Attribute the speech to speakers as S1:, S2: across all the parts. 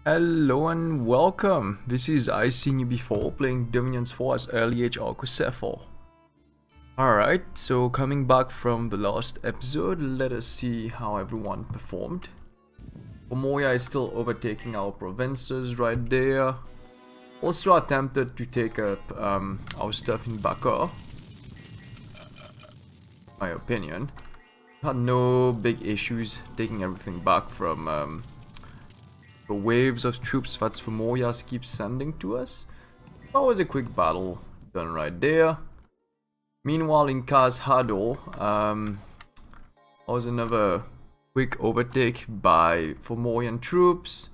S1: Hello and welcome. This is I Seen You Before playing Dominion's 4 as early age Arcoscephale. Alright, so coming back from the last episode, let us see how everyone performed. Pomoya is still overtaking our provinces right there. Also attempted to take up our stuff in Bakar. My opinion. Had no big issues taking everything back from the waves of troops that Fomoyas keeps sending to us. That was a quick battle done right there. Meanwhile, in Kaz Hadol, was another quick overtake by Fomoyan troops.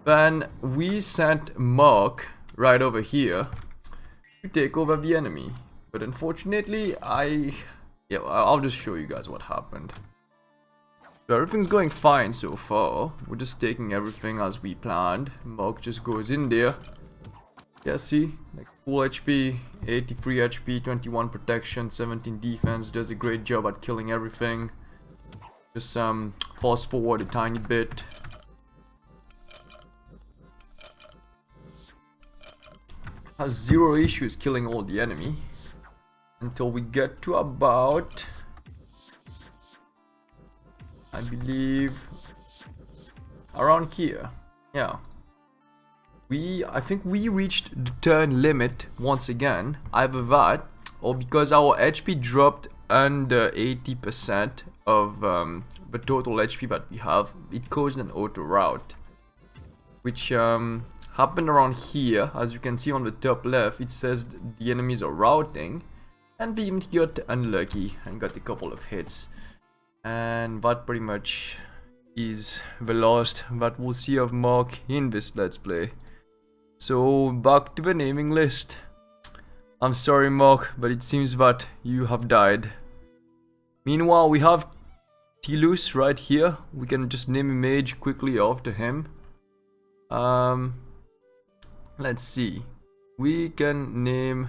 S1: Then we sent Merc right over here to take over the enemy. But unfortunately, I'll just show you guys what happened. So everything's going fine so far. We're just taking everything as we planned. Merc just goes in there. Yeah, see? Like full HP, 83 HP, 21 protection, 17 defense. Does a great job at killing everything. Just fast forward a tiny bit. Has zero issues killing all the enemy. Until we get to about, I believe, around here. Yeah. I think we reached the turn limit once again. Either that, or because our HP dropped under 80% of the total HP that we have, it caused an auto rout. Which happened around here. As you can see on the top left, it says the enemies are routing. And we got unlucky and got a couple of hits. And that pretty much is the last that we'll see of Mark in this Let's Play. So back to the naming list. I'm sorry Mark, but it seems that you have died. Meanwhile, we have Tilus right here. We can just name a mage quickly after him. Let's see. We can name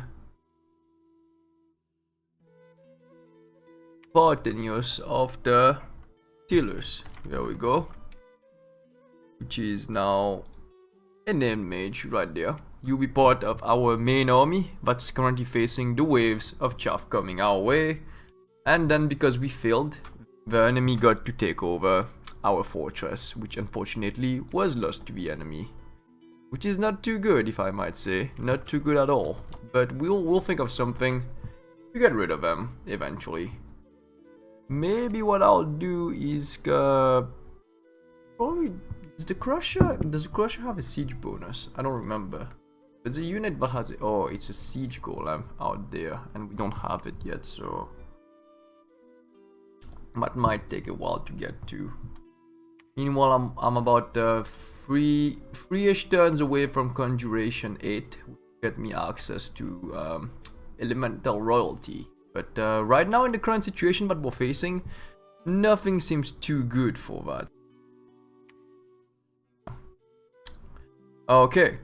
S1: Partenius after Tilus. There we go. Which is now a named mage right there. You'll be part of our main army that's currently facing the waves of chaff coming our way. And then because we failed, the enemy got to take over our fortress, which unfortunately was lost to the enemy. Which is not too good, if I might say. Not too good at all. But we'll think of something to get rid of them eventually. Maybe what I'll do is probably does the Crusher have a siege bonus? I don't remember. There's a unit that has it. Oh, it's a siege golem out there, and we don't have it yet, so that might take a while to get to. Meanwhile, I'm about three-ish turns away from Conjuration 8, which get me access to elemental royalty. But right now in the current situation that we're facing, nothing seems too good for that. Okay,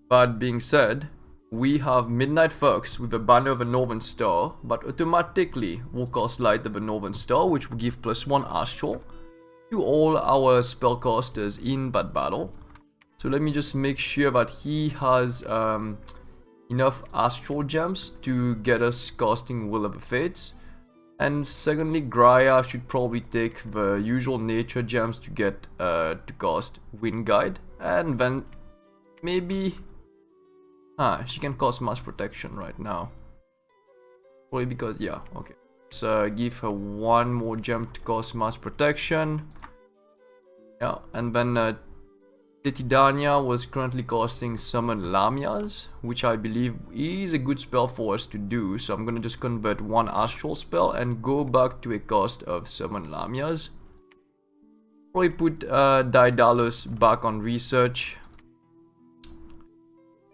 S1: that being said, we have Midnight Fox with the banner of a Northern Star, but automatically will cast Light of a Northern Star, which will give +1 Astral to all our spellcasters in that battle. So let me just make sure that he has enough astral gems to get us casting Will of the Fates. And secondly, Graia should probably take the usual nature gems to get to cast Wind Guide. And then maybe she can cast Mass Protection right now. Probably because, yeah, okay. So give her one more gem to cast Mass Protection. Yeah, and then Titidania was currently casting Summon Lamias, which I believe is a good spell for us to do. So I'm gonna just convert one astral spell and go back to a cost of Summon Lamias. Probably put Daedalus back on research.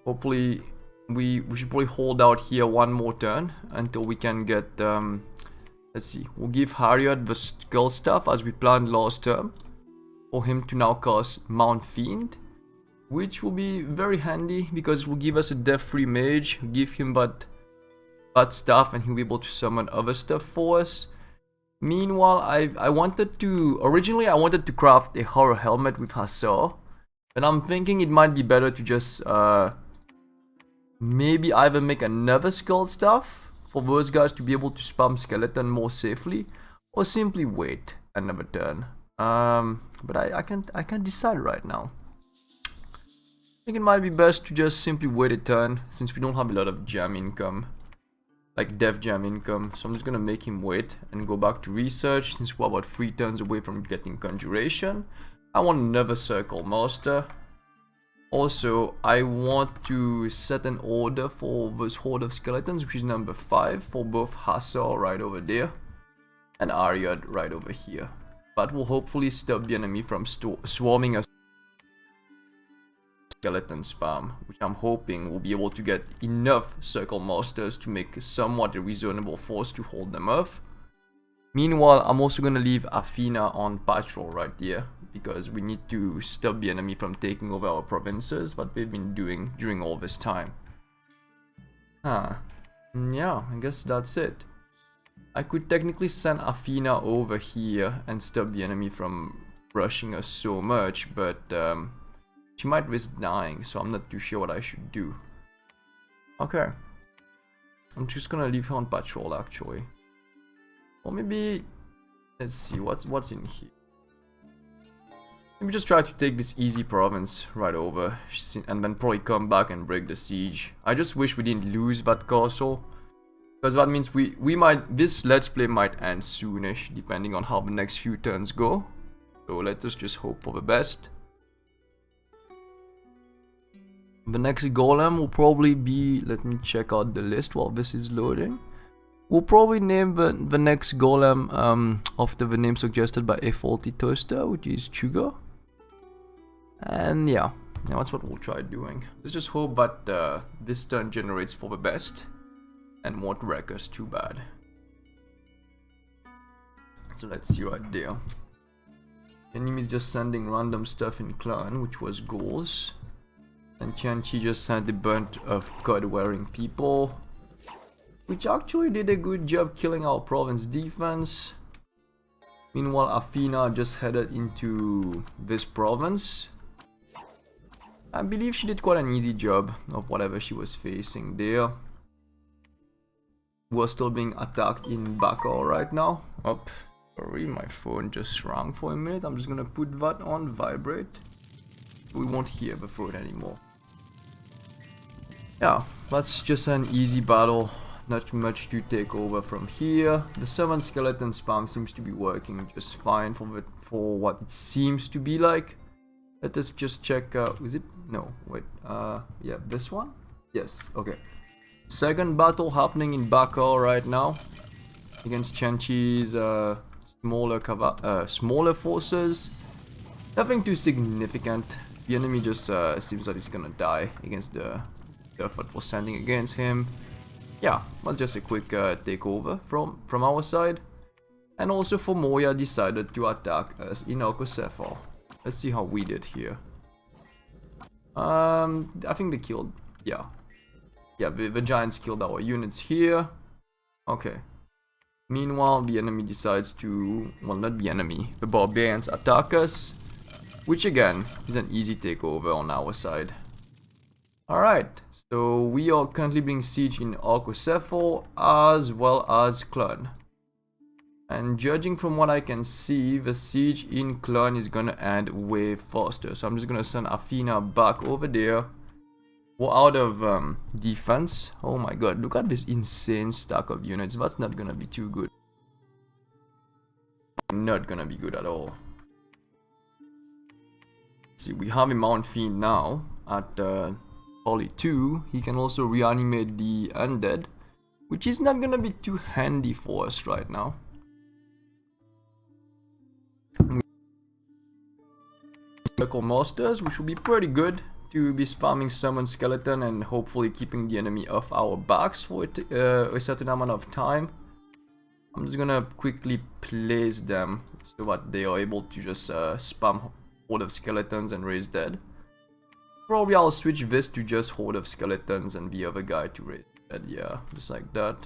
S1: Hopefully we should probably hold out here one more turn until we can get let's see, we'll give Harriet the skull staff as we planned last term. For him to now cast Mount Fiend, which will be very handy because it will give us a death-free mage, give him that stuff, and he'll be able to summon other stuff for us. Meanwhile, originally I wanted to craft a horror helmet with Hussar, and I'm thinking it might be better to just maybe either make another skull staff for those guys to be able to spam skeleton more safely, or simply wait another turn. But I can't decide right now. I think it might be best to just simply wait a turn, since we don't have a lot of gem income, like dev gem income. So I'm just gonna make him wait and go back to research, since we're about 3 turns away from getting conjuration. I want another circle master. Also, I want to set an order for this horde of skeletons, which is number 5 for both Hussar right over there and Ariad right over here. That will hopefully stop the enemy from swarming us skeleton spam, which I'm hoping will be able to get enough circle masters to make somewhat a reasonable force to hold them off. Meanwhile, I'm also gonna leave Athena on patrol right there, because we need to stop the enemy from taking over our provinces, that they've been doing during all this time. Yeah, I guess that's it. I could technically send Athena over here and stop the enemy from rushing us so much, but she might risk dying, so I'm not too sure what I should do. Okay. I'm just gonna leave her on patrol actually. Or maybe, let's see, what's in here. Let me just try to take this easy province right over, and then probably come back and break the siege. I just wish we didn't lose that castle, because that means this let's play might end soonish, depending on how the next few turns go. So let us just hope for the best. The next golem will probably be, let me check out the list while this is loading. We'll probably name the next golem after the name suggested by a faulty toaster, which is Chuga. And yeah, that's what we'll try doing. Let's just hope that this turn generates for the best and won't wreck us too bad. So let's see right there. Enemy's just sending random stuff in clan, which was goals. And Qianqi just sent a bunch of cod-wearing people, which actually did a good job killing our province defense. Meanwhile, Athena just headed into this province. I believe she did quite an easy job of whatever she was facing there. We're still being attacked in Bakar right now. Oh, sorry, my phone just rang for a minute. I'm just gonna put that on vibrate. We won't hear the phone anymore. Yeah, that's just an easy battle. Not much to take over from here. The 7 skeleton spam seems to be working just fine for what it seems to be like. Let us just check. Is it? No, wait. Yeah, this one? Yes, okay. Second battle happening in Bakar right now against Qianqi's smaller forces. Nothing too significant. The enemy just seems that he's gonna die against the effort we're sending against him. Yeah, that's just a quick takeover from our side. And also Moya decided to attack us in Arcoscephale. Let's see how we did here. I think they killed, yeah, the giants killed our units here. Okay. Meanwhile, the enemy decides to, well, not the enemy, the barbarians attack us, which again is an easy takeover on our side. Alright, so we are currently being sieged in Arcoscephale as well as Clun. And judging from what I can see, the siege in Clun is gonna end way faster. So I'm just gonna send Athena back over there. We're out of defense. Oh my god, look at this insane stack of units. That's not gonna be too good. Not gonna be good at all. Let's see, we have a Mount Fiend now at Poly 2. He can also reanimate the undead, which is not gonna be too handy for us right now. Circle Masters, which will be pretty good to be spamming summon skeleton and hopefully keeping the enemy off our backs for a certain amount of time. I'm just gonna quickly place them so that they are able to just spam Horde of Skeletons and raise dead. Probably I'll switch this to just Horde of Skeletons and the other guy to raise dead. Yeah, just like that.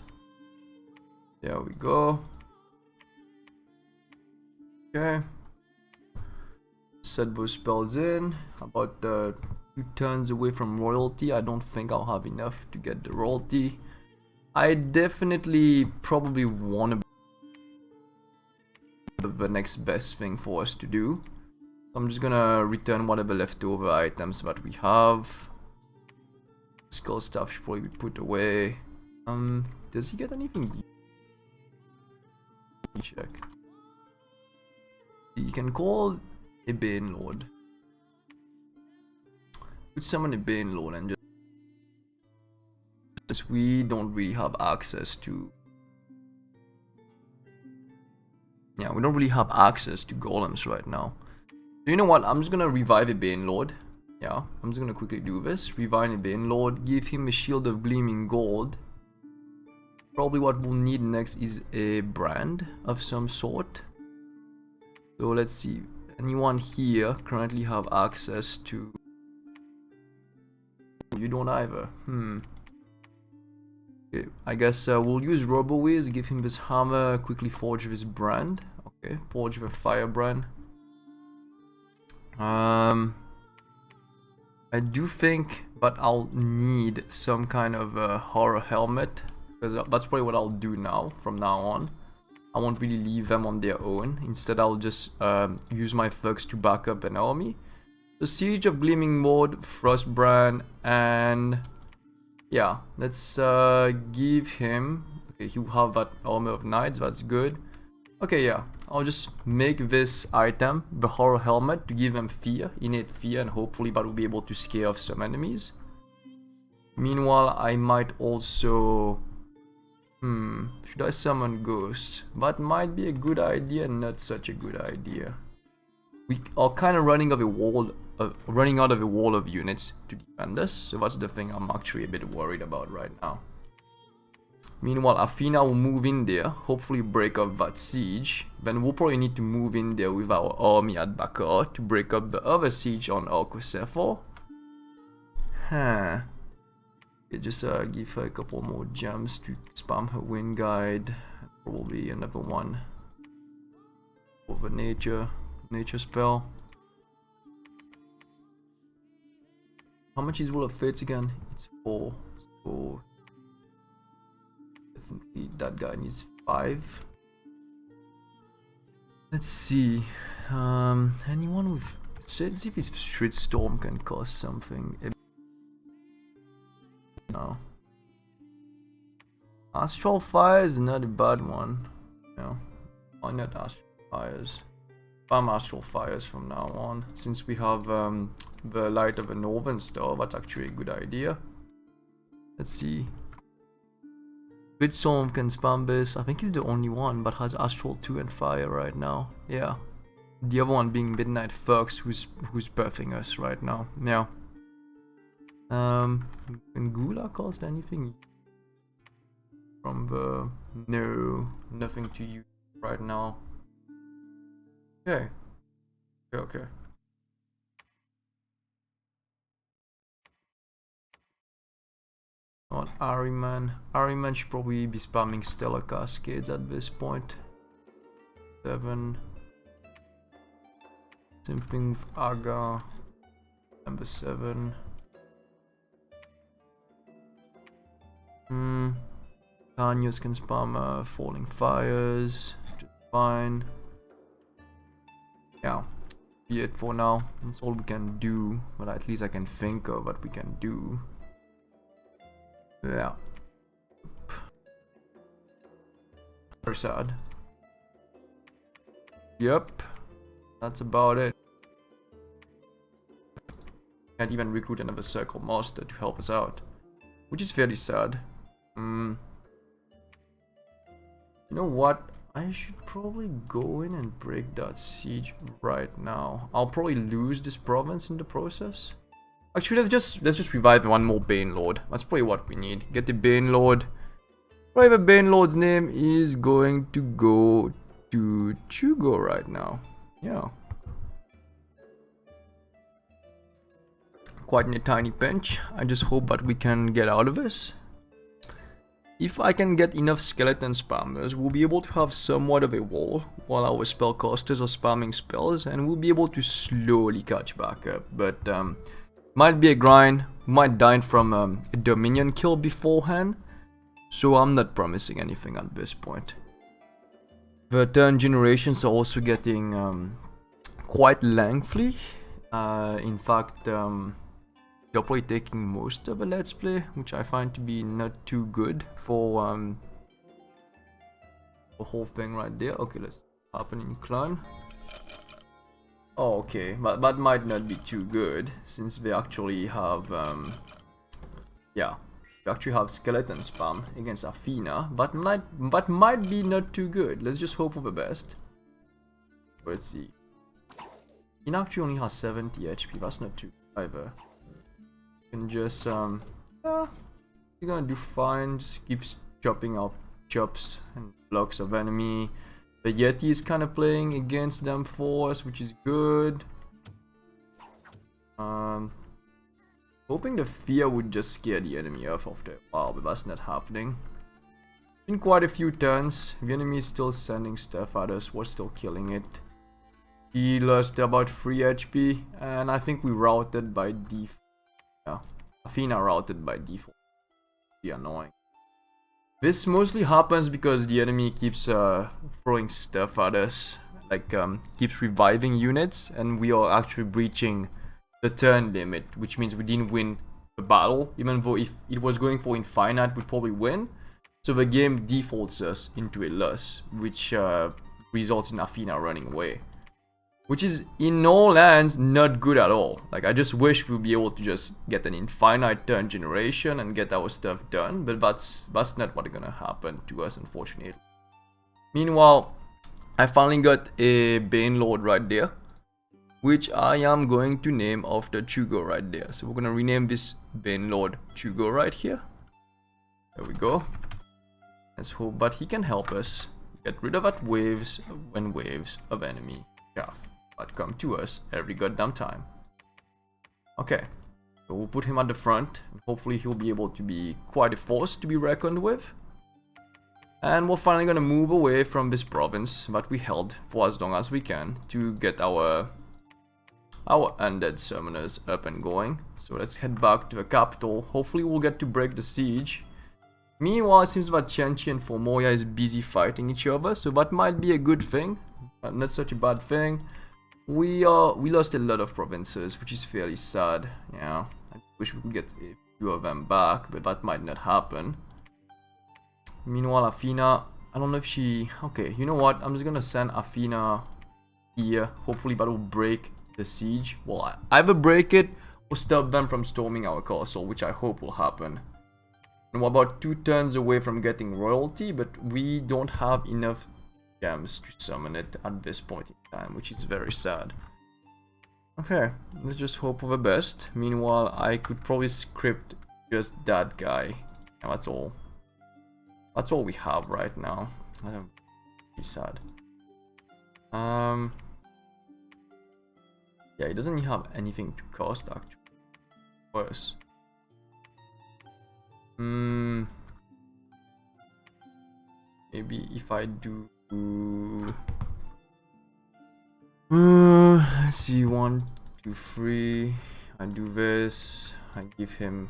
S1: There we go. Okay. Set those spells in. About 2 turns away from royalty. I don't think I'll have enough to get the royalty. I definitely probably want to be the next best thing for us to do. I'm just gonna return whatever leftover items that we have. Skull stuff should probably be put away. Does he get anything? Check. You can call a Bane Lord. Could summon a Bane Lord and just we don't really have access to. Yeah, we don't really have access to golems right now. So you know what? I'm just gonna revive a Bane Lord. Yeah, I'm just gonna quickly do this. Revive a Bane Lord. Give him a shield of gleaming gold. Probably what we'll need next is a brand of some sort. So let's see. Anyone here currently have access to? You don't either. Okay, I guess we'll use RoboWiz. Give him this hammer. Quickly forge this brand. Okay, forge the firebrand. I do think, but I'll need some kind of a horror helmet, because that's probably what I'll do now, from now on. I won't really leave them on their own. Instead, I'll just use my thugs to back up an army. The Siege of Gleaming Mode, Frostbrand, and yeah, let's give him. Okay, he will have that armor of knights. That's good. Okay, yeah, I'll just make this item, the horror helmet, to give them fear, innate fear, and hopefully that will be able to scare off some enemies. Meanwhile, I might also... should I summon ghosts? That might be a good idea, not such a good idea. We are kind of running out of a wall of units to defend us, so that's the thing I'm actually a bit worried about right now. Meanwhile, Athena will move in there, hopefully break up that siege. Then we'll probably need to move in there with our army at Bakar to break up the other siege on Arcoscephale. Okay, just give her a couple more gems to spam her wind guide. Probably another one over nature spell. How much is Will of Fates again? It's 4. So definitely that guy needs 5. Let's see. Anyone with... Let's see if his Shitstorm can cost something. No. Astral Fire is not a bad one. No. Why not Astral Fires? Spam Astral Fires from now on. Since we have the Light of a Northern Star, that's actually a good idea. Let's see. Bitstorm can spam this. I think he's the only one that has Astral 2 and Fire right now. Yeah. The other one being Midnight Fox, who's birthing us right now. Yeah. Can Gula cost anything? From the... No. Nothing to use right now. Okay. Okay. On Ahriman. Ahriman should probably be spamming Stellar Cascades at this point. 7. Simping with Aga. Number 7. Tanyas can spam Falling Fires. Just fine. Yeah. Be it for now. That's all we can do. But at least I can think of what we can do. Yeah. Very sad. Yep. That's about it. Can't even recruit another Circle Master to help us out. Which is fairly sad. You know what? I should probably go in and break that siege right now. I'll probably lose this province in the process. Actually, let's just revive one more Bane Lord. That's probably what we need. Get the Bane Lord. Probably the Bane Lord's name is going to go to Chugo right now. Yeah. Quite in a tiny pinch. I just hope that we can get out of this. if I can get enough skeleton spammers, we'll be able to have somewhat of a wall while our spellcasters are spamming spells, and we'll be able to slowly catch back up. But might be a grind, might die from a Dominion kill beforehand, so I'm not promising anything at this point. The turn generations are also getting quite lengthy. In fact, they're probably taking most of a let's play, which I find to be not too good for the whole thing right there. Okay, let's happen in clone. Oh, okay, but that might not be too good since they actually have yeah, we actually have skeleton spam against Athena. That might be not too good. Let's just hope for the best. Let's see. He actually only has 70 HP. That's not too good either. You can just yeah, you're gonna do fine. Just keeps chopping out chops and blocks of enemy. The Yeti is kind of playing against them for us, which is good. Hoping the fear would just scare the enemy off after a while, but that's not happening. In quite a few turns, the enemy is still sending stuff at us. We're still killing it. He lost about 3 HP, and I think we routed by default. Yeah, Athena routed by default. Be annoying. This mostly happens because the enemy keeps throwing stuff at us, like keeps reviving units, and we are actually breaching the turn limit, which means we didn't win the battle, even though if it was going for infinite, we'd probably win. So the game defaults us into a loss, which results in Athena running away. Which is, in all lands, not good at all. Like, I just wish we'd be able to just get an infinite turn generation and get our stuff done, but that's not what's gonna happen to us, unfortunately. Meanwhile, I finally got a Bane Lord right there, which I am going to name after Chugo right there. So we're gonna rename this Bane Lord Chugo right here. There we go. Let's hope that he can help us get rid of that waves of enemy chaff that come to us every goddamn time. Okay, so we'll put him at the front, and hopefully he'll be able to be quite a force to be reckoned with. And we're finally gonna move away from this province that we held for as long as we can to get our undead summoners up and going. So let's head back to the capital. Hopefully we'll get to break the siege. Meanwhile, it seems that Qianqi and Formoya is busy fighting each other, so that might be a good thing, but not such a bad thing. We lost a lot of provinces, which is fairly sad. Yeah, I wish we could get a few of them back, but that might not happen. Meanwhile, Athena, I don't know if she... Okay, you know what? I'm just gonna send Athena here. Hopefully that will break the siege. Well, either break it or stop them from storming our castle, which I hope will happen. And we're about 2 turns away from getting royalty, but we don't have enough gems to summon it at this point in time, which is very sad. Okay, let's just hope for the best. Meanwhile, I could probably script just that guy. And that's all. That's all we have right now. I don't be sad. Yeah, he doesn't have anything to cost actually. Worse. Maybe if I do let's see, 1, 2, 3. I do this. I give him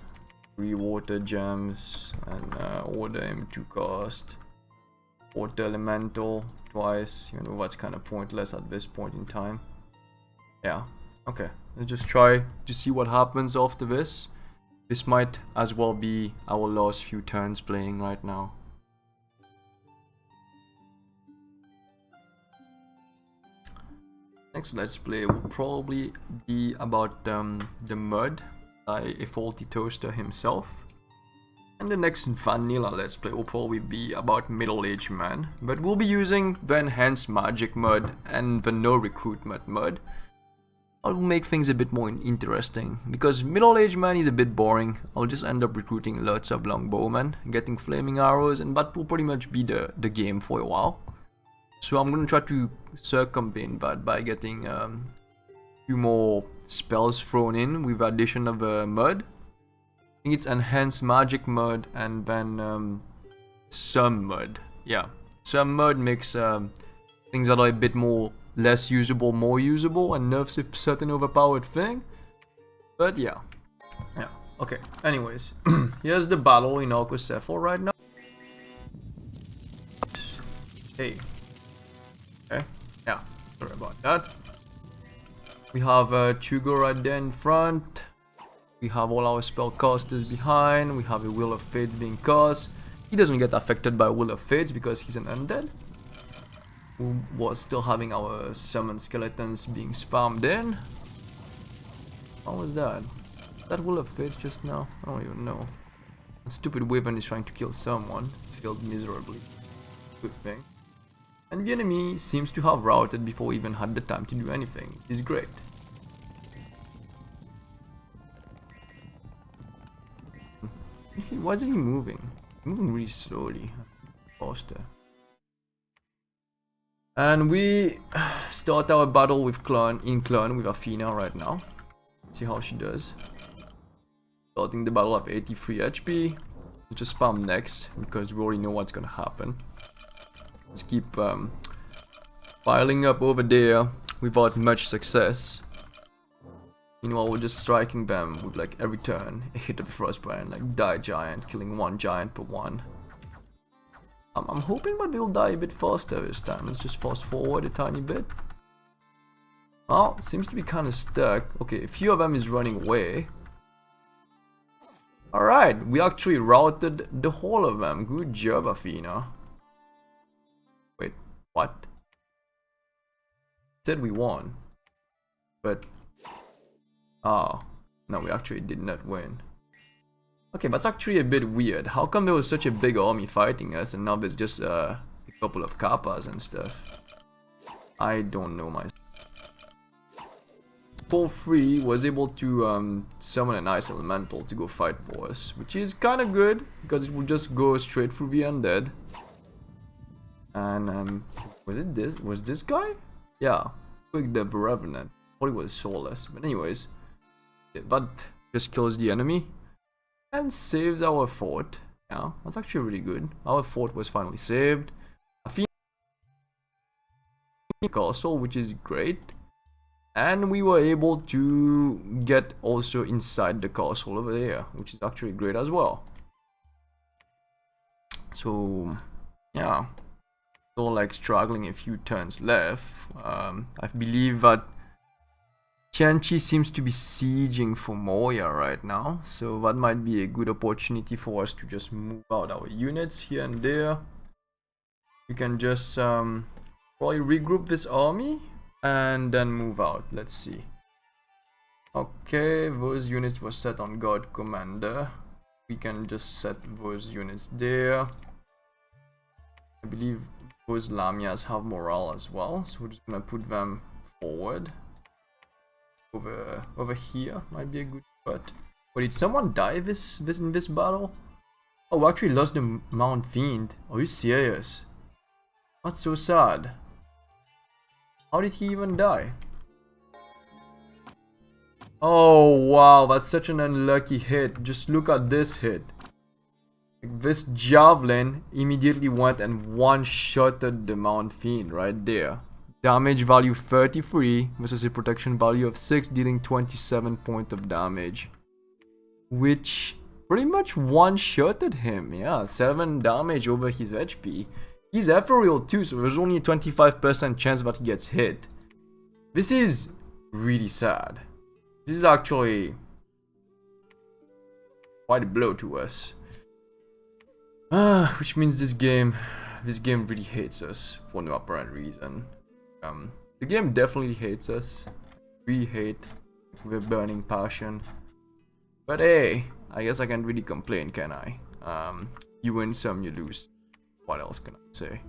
S1: 3 water gems and order him to cast water elemental twice. You know, that's kind of pointless at this point in time. Yeah, okay, let's just try to see what happens after this. This might as well be our last few turns playing right now. Next let's play will probably be about the mud by a faulty toaster himself. And the next vanilla let's play will probably be about middle-aged man, but we'll be using the enhanced magic mud and the no recruitment mud. I'll make things a bit more interesting, because middle-aged man is a bit boring. I'll just end up recruiting lots of longbowmen, getting flaming arrows, and that will pretty much be the game for a while. So I'm gonna try to circumvent that by getting a few more spells thrown in with the addition of mud. I think it's enhanced magic mud and then some mud. Yeah, some mud makes things that are a bit more less usable more usable and nerfs a certain overpowered thing. But yeah. Okay. Anyways, here's the battle in Arcoscephale right now. Hey. Okay. Yeah. Sorry about that. We have Chugo right there in front. We have all our spellcasters behind. We have a Wheel of Fates being cast. He doesn't get affected by Wheel of Fates because he's an undead. We was still having our summon skeletons being spammed in. What was that? That Wheel of Fates just now? I don't even know. A stupid Wyvern is trying to kill someone. Failed miserably. Good thing. And the enemy seems to have routed before we even had the time to do anything. It's great. Why isn't he moving? Moving really slowly. Faster. And we start our battle with Clan with Athena right now. Let's see how she does. Starting the battle at 83 HP. We'll just spam next because we already know what's gonna happen. Let's keep piling up over there without much success. Meanwhile, we're just striking them with like every turn a hit of Frostbrand, like die giant, killing one giant per one. I'm hoping that they'll die a bit faster this time. Let's just fast forward a tiny bit. Well, it seems to be kind of stuck. Okay, a few of them is running away. Alright, we actually routed the whole of them. Good job, Athena. Wait, what? Said we won. But... oh, no, we actually did not win. Okay, that's actually a bit weird. How come there was such a big army fighting us and now there's just a couple of kappas and stuff? I don't know myself. Paul 3 was able to summon an ice elemental to go fight for us, which is kind of good because it will just go straight through the undead. And was this guy? Yeah, quick the Revenant. Thought it was soulless, but anyways, that just kills the enemy and saves our fort. Yeah, that's actually really good. Our fort was finally saved. A castle, which is great. And we were able to get also inside the castle over there, which is actually great as well. So, yeah. Still like struggling a few turns left. I believe that Tianchi seems to be sieging for Moya right now. So that might be a good opportunity for us to just move out our units here and there. We can just probably regroup this army and then move out. Let's see. Okay, those units were set on guard commander. We can just set those units there. I believe those lamias have morale as well, so we're just gonna put them forward. Over here might be a good spot. But did someone die in this battle? Oh, we actually lost the Mount Fiend. Are you serious? That's so sad. How did he even die? Oh wow, that's such an unlucky hit. Just look at this hit. This Javelin immediately went and one-shotted the Mount Fiend right there. Damage value 33 versus a protection value of 6, dealing 27 points of damage. Which pretty much one-shotted him. Yeah, 7 damage over his HP. He's ethereal too, so there's only a 25% chance that he gets hit. This is really sad. This is actually quite a blow to us. Which means this game really hates us for no apparent reason. The game definitely hates us. We hate with a burning passion. But hey, I guess I can't really complain, can I? You win some, you lose. What else can I say?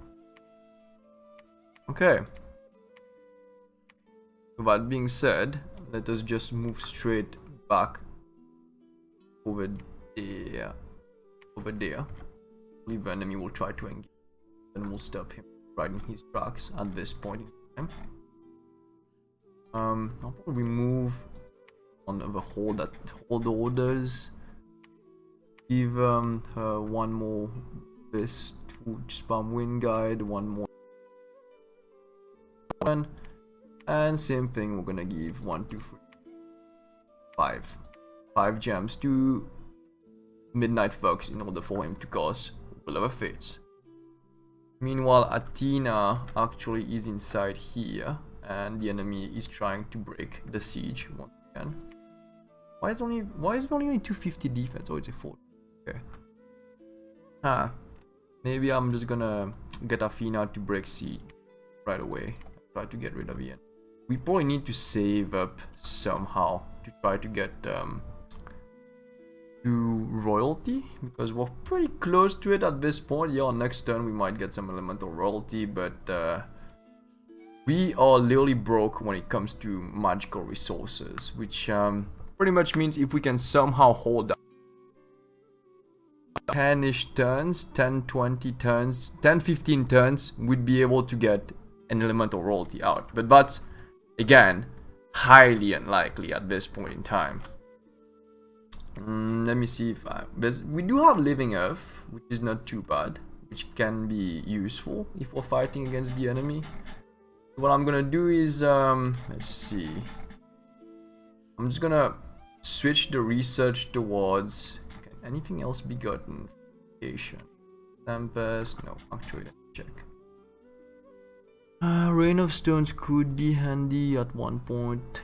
S1: Okay. So that being said, let us just move straight back over there. Over there. I believe the enemy will try to engage, and we'll stop him right in his tracks at this point in time. I'll probably move on the hold orders. Give her one more this to spam wind guide, one more one, and same thing, we're gonna give 1 2 3 5 gems to Midnight Fox in order for him to cast Will of Fates. Meanwhile, Athena actually is inside here, and the enemy is trying to break the siege once again. Why is it only 250 defense? Oh, it's a 4. Okay. Maybe I'm just gonna get Athena to break siege right away. Try to get rid of Ian. We probably need to save up somehow to try to get to royalty, because we're pretty close to it at this point. Yeah, next turn we might get some elemental royalty, but we are literally broke when it comes to magical resources, which pretty much means if we can somehow hold up 10-ish turns, 10, 20 turns, 10, 15 turns, we'd be able to get an elemental royalty out. But that's, again, highly unlikely at this point in time. Let me see if we do have Living Earth, which is not too bad, which can be useful if we're fighting against the enemy. What I'm gonna do is, let's see. I'm just gonna switch the research towards, can anything else be gotten? Tempest, no, actually, let's check. Rain of Stones could be handy at one point.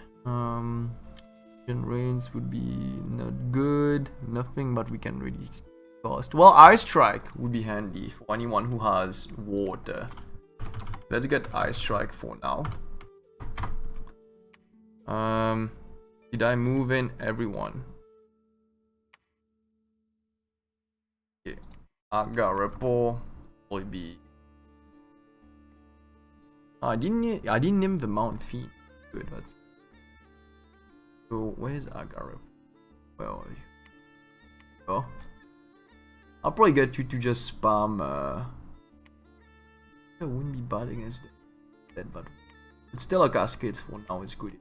S1: Rains would be not good. Nothing but we can really cast. Well, Ice Strike would be handy for anyone who has water. Let's get Ice Strike for now. Did I move in everyone? Okay. Agarapo will be. I didn't name the Mount Fiend. Good, that's. So where's Agarapo? Where are you? Oh, I'll probably get you to just spam. It wouldn't be bad against that, but it's still a cascade for now. It's good.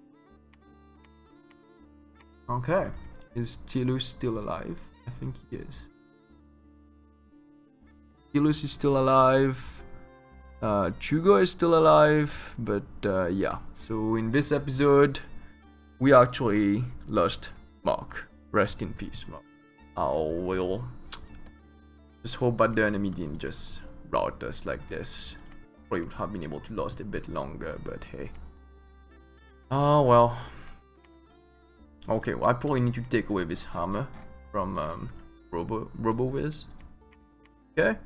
S1: Okay, is Tilus still alive? I think he is. Tilus is still alive. Chugo is still alive, but yeah. So in this episode, we actually lost Mark. Rest in peace, Mark. I will just hope that the enemy didn't just rout us like this. Probably would have been able to last a bit longer, but hey. Oh well. Okay, well I probably need to take away this hammer from RoboViz. Okay.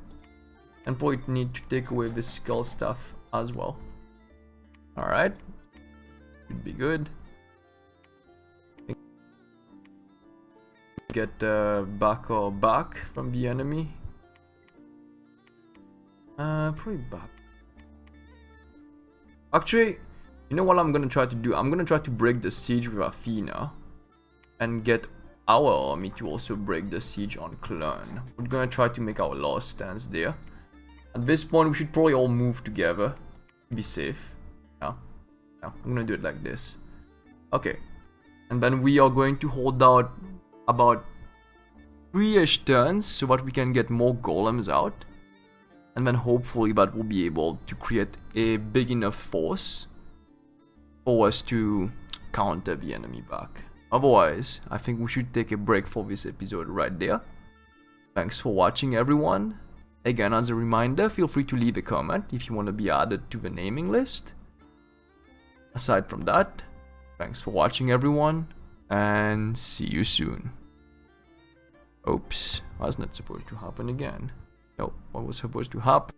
S1: And probably need to take away this skull stuff as well. Alright. Should be good. Get back from the enemy. Probably back. Actually, you know what I'm gonna try to do? I'm gonna try to break the siege with Athena and get our army to also break the siege on Clone. We're gonna try to make our last stance there. At this point, we should probably all move together. Be safe. Yeah. I'm gonna do it like this. Okay. And then we are going to hold out about 3-ish turns so that we can get more golems out. And then hopefully that will be able to create a big enough force for us to counter the enemy back. Otherwise, I think we should take a break for this episode right there. Thanks for watching, everyone. Again, as a reminder, feel free to leave a comment if you want to be added to the naming list. Aside from that, thanks for watching, everyone, and see you soon. Oops, that's not supposed to happen again. No, what was supposed to happen?